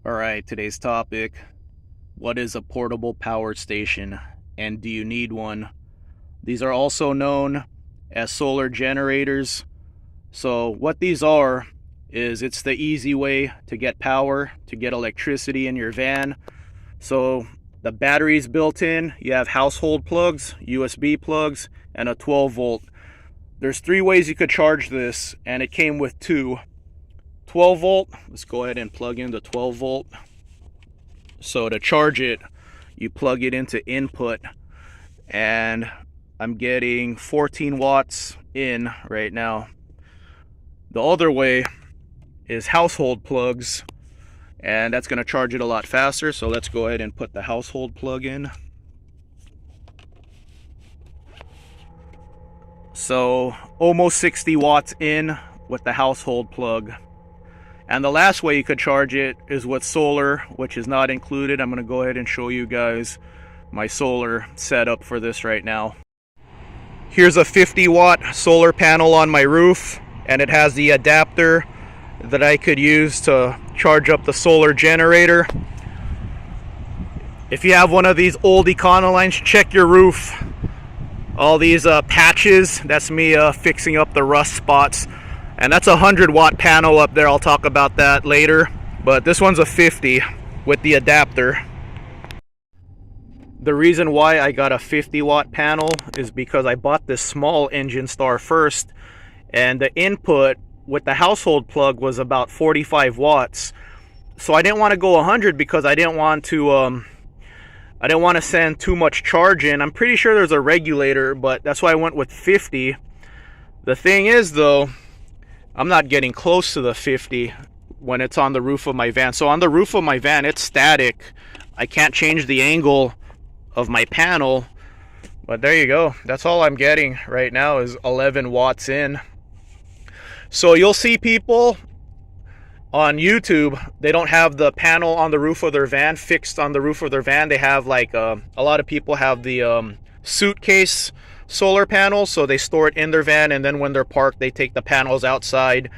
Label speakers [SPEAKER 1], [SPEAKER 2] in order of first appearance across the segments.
[SPEAKER 1] All right, today's topic: what is a portable power station and do you need one? These are also known as solar generators. So, what these are is it's the easy way to get power, to get electricity in your van. So, the battery's built in, you have household plugs, USB plugs, and a 12 volt. There's three ways you could charge this, and it came with two. 12 volt, let's go ahead and plug in the 12 volt. So to charge it, you plug it into input, and I'm getting 14 watts in right now. The other way is household plugs, and that's going to charge it a lot faster. So let's go ahead and put the household plug in. So almost 60 watts in with the household plug. And the last way you could charge it is with solar, which is not included. I'm going to go ahead and show you guys my solar setup for this right now. Here's a 50 watt solar panel on my roof, and it has the adapter that I could use to charge up the solar generator. If you have one of these old Econolines, check your roof. All these patches, that's me fixing up the rust spots. And that's a 100 watt panel up there. I'll talk about that later. But this one's a 50 with the adapter. The reason why I got a 50 watt panel is because I bought this small Engine-Star first, and the input with the household plug was about 45 watts. So I didn't want to go 100 because I didn't want to send too much charge in. I'm pretty sure there's a regulator, but that's why I went with 50. The thing is though, I'm not getting close to the 50 when it's on the roof of my van. So on the roof of my van, it's static. I can't change the angle of my panel. But there you go. That's all I'm getting right now is 11 watts in. So you'll see people on YouTube, they don't have the panel on the roof of their van fixed on the roof of their van. They have like a lot of people have the suitcase solar panels, so they store it in their van, and then when they're parked they take the panels outside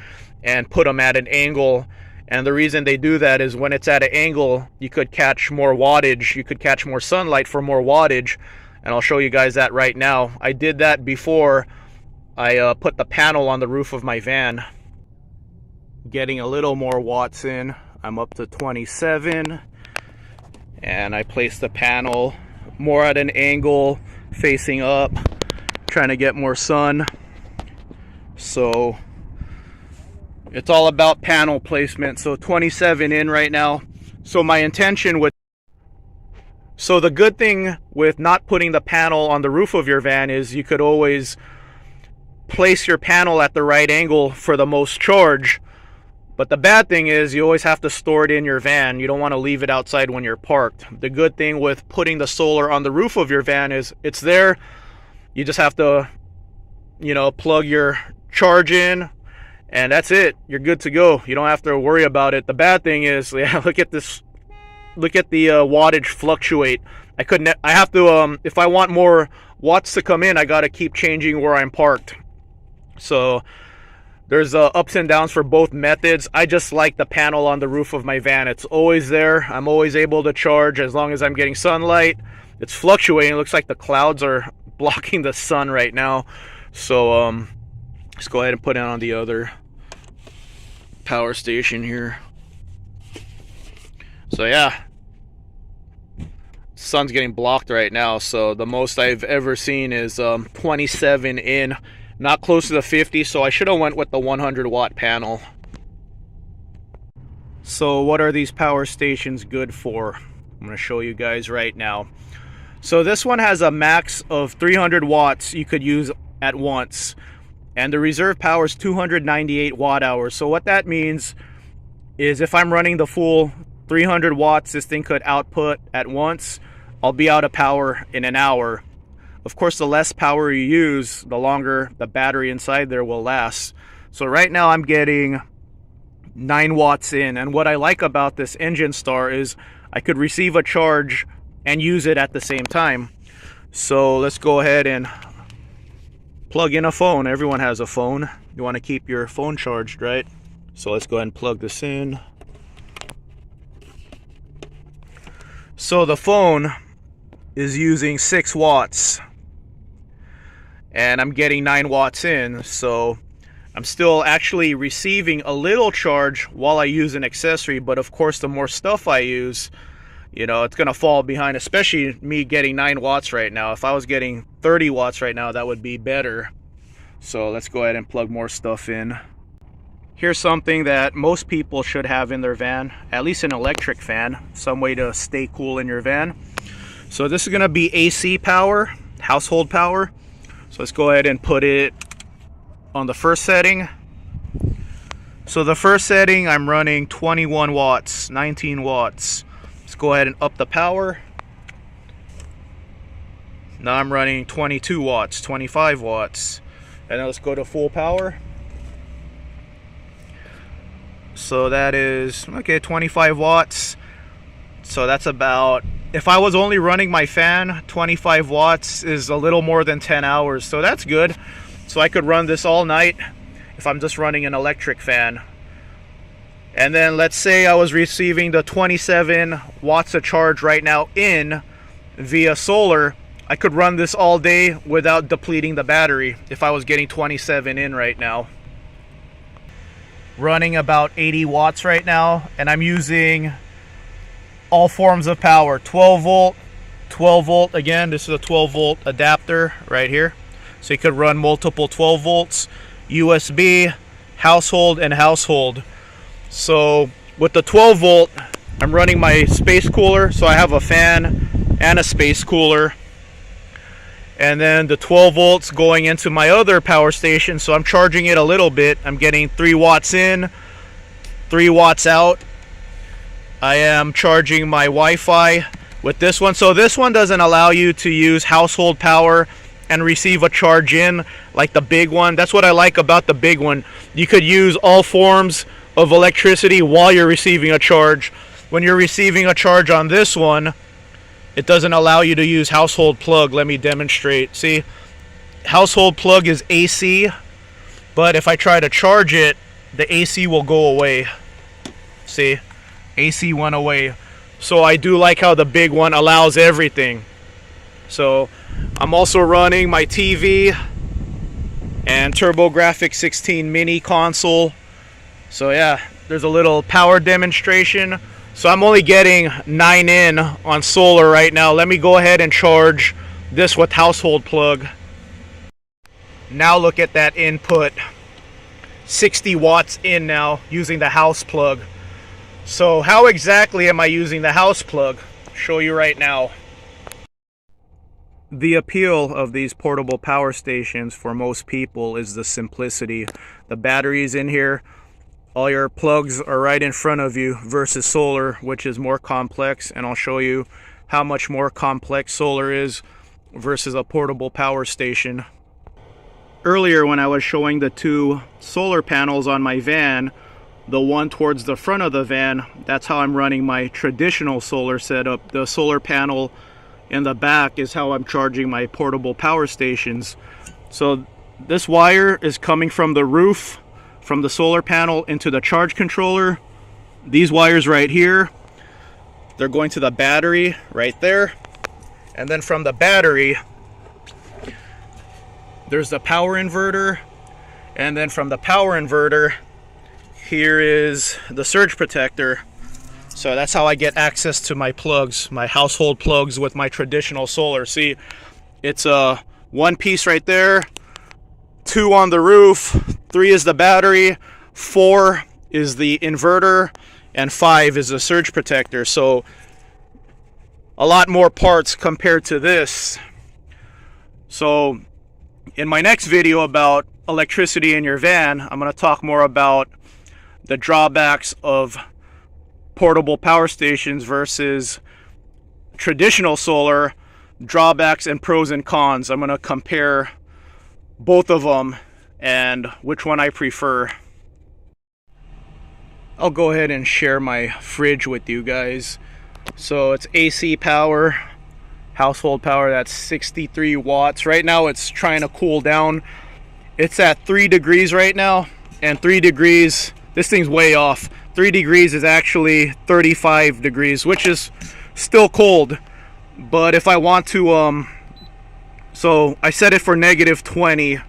[SPEAKER 1] and put them at an angle. And the reason they do that is when it's at an angle, you could catch more wattage, you could catch more sunlight for more wattage, and I'll show you guys that right now. I did that before I put the panel on the roof of my van. Getting a little more watts in. I'm up to 27, and I placed the panel more at an angle facing up, trying to get more sun. So it's all about panel placement. So 27 in right now. So my intention with the good thing with not putting the panel on the roof of your van is you could always place your panel at the right angle for the most charge. But the bad thing is you always have to store it in your van. You don't want to leave it outside when you're parked. The good thing with putting the solar on the roof of your van is it's there. You just have to, plug your charge in, and that's it. You're good to go. You don't have to worry about it. The bad thing is, look at this. Look at the wattage fluctuate. I have to, if I want more watts to come in, I got to keep changing where I'm parked. So there's ups and downs for both methods. I just like the panel on the roof of my van. It's always there. I'm always able to charge as long as I'm getting sunlight. It's fluctuating. It looks like the clouds are blocking the sun right now. So let's go ahead and put it on the other power station here. So yeah, sun's getting blocked right now. So the most I've ever seen is 27 in. Not close to the 50, so I should have went with the 100 watt panel. So what are these power stations good for? I'm going to show you guys right now. So this one has a max of 300 watts you could use at once, and the reserve power is 298 watt hours. So what that means is if I'm running the full 300 watts this thing could output at once, I'll be out of power in an hour. Of course, the less power you use, the longer the battery inside there will last. So right now I'm getting 9 watts in, and what I like about this Engine-Star is I could receive a charge and use it at the same time. So let's go ahead and plug in a phone. Everyone has a phone. You want to keep your phone charged, right? So let's go ahead and plug this in. So the phone is using 6 watts and I'm getting 9 watts in, so I'm still actually receiving a little charge while I use an accessory. But of course, the more stuff I use, you know, it's gonna fall behind, especially me getting 9 watts right now. If I was getting 30 watts right now, that would be better. So let's go ahead and plug more stuff in. Here's something that most people should have in their van, at least an electric fan, some way to stay cool in your van. So this is gonna be AC power, household power. So let's go ahead and put it on the first setting. So the first setting, I'm running 21 watts, 19 watts. Let's go ahead and up the power. Now I'm running 22 watts, 25 watts. And then let's go to full power. So that is, okay, 25 watts. So that's about, if I was only running my fan, 25 watts is a little more than 10 hours. So that's good. So I could run this all night if I'm just running an electric fan. And then let's say I was receiving the 27 watts of charge right now in via solar. I could run this all day without depleting the battery if I was getting 27 in right now. Running about 80 watts right now, and I'm using all forms of power. 12 volt, again, this is a 12 volt adapter right here. So you could run multiple 12 volts, USB, household, and household. So with the 12 volt, I'm running my space cooler. So I have a fan and a space cooler. And then the 12 volts going into my other power station. So I'm charging it a little bit. I'm getting 3 watts in, 3 watts out. I am charging my Wi-Fi with this one. So this one doesn't allow you to use household power and receive a charge in like the big one. That's what I like about the big one. You could use all forms of electricity while you're receiving a charge. When you're receiving a charge on this one, it doesn't allow you to use household plug. Let me demonstrate. See, household plug is AC, but if I try to charge it, the AC will go away. See, AC went away. So I do like how the big one allows everything. So I'm also running my TV and TurboGrafx 16 mini console. So yeah, there's a little power demonstration. So I'm only getting 9 in on solar right now. Let me go ahead and charge this with household plug. Now look at that input. 60 watts in now using the house plug. So how exactly am I using the house plug? I'll show you right now. The appeal of these portable power stations for most people is the simplicity. The batteries in here, all your plugs are right in front of you versus solar, which is more complex, and I'll show you how much more complex solar is versus a portable power station. Earlier when I was showing the 2 solar panels on my van, the one towards the front of the van, that's how I'm running my traditional solar setup. The solar panel in the back is how I'm charging my portable power stations. So this wire is coming from the roof, from the solar panel into the charge controller. These wires right here, they're going to the battery right there. And then from the battery, there's the power inverter. And then from the power inverter, here is the surge protector. So that's how I get access to my plugs, my household plugs with my traditional solar. See, it's a one piece right there, 2 on the roof, 3 is the battery, 4 is the inverter, and 5 is the surge protector. So a lot more parts compared to this. So in my next video about electricity in your van, I'm going to talk more about the drawbacks of portable power stations versus traditional solar, drawbacks and pros and cons. I'm going to compare both of them and which one I prefer. I'll go ahead and share my fridge with you guys. So it's AC power, household power, that's 63 watts. Right now it's trying to cool down. It's at 3 degrees right now, and 3 degrees, this thing's way off. 3 degrees is actually 35 degrees, which is Still cold, but if I want to, so I set it for -20,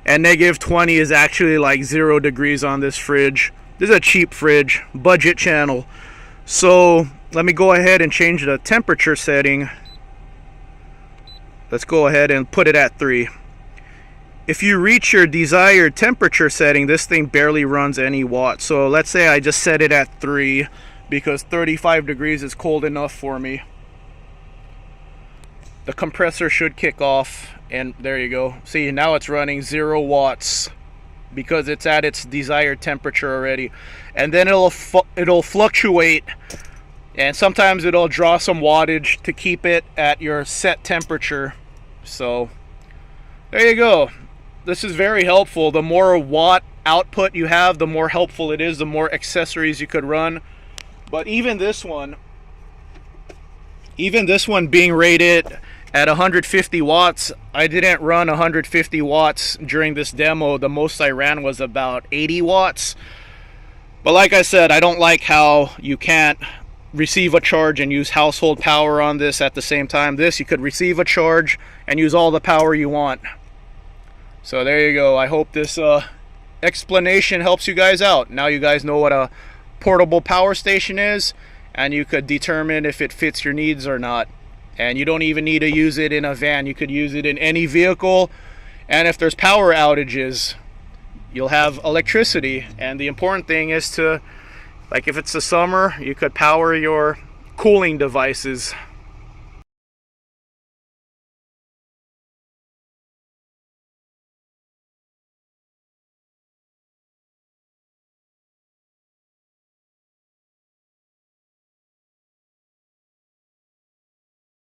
[SPEAKER 1] and -20 is actually like 0 degrees on this fridge. This is a cheap fridge, budget channel. So let me go ahead and change the temperature setting. Let's go ahead and put it at 3. If you reach your desired temperature setting, this thing barely runs any watts. So let's say I just set it at 3 because 35 degrees is cold enough for me. The compressor should kick off, and there you go. See, now it's running 0 watts because it's at its desired temperature already. And then it'll fluctuate, and sometimes it'll draw some wattage to keep it at your set temperature. So there you go. This is very helpful. The more watt output you have, the more helpful it is, the more accessories you could run. But even this one being rated at 150 watts, I didn't run 150 watts during this demo. The most I ran was about 80 watts. But like I said, I don't like how you can't receive a charge and use household power on this at the same time. This, you could receive a charge and use all the power you want. So there you go. I hope this explanation helps you guys out. Now you guys know what a portable power station is, and you could determine if it fits your needs or not. And you don't even need to use it in a van. You could use it in any vehicle, and if there's power outages, you'll have electricity. And the important thing is to, like, if it's the summer, you could power your cooling devices.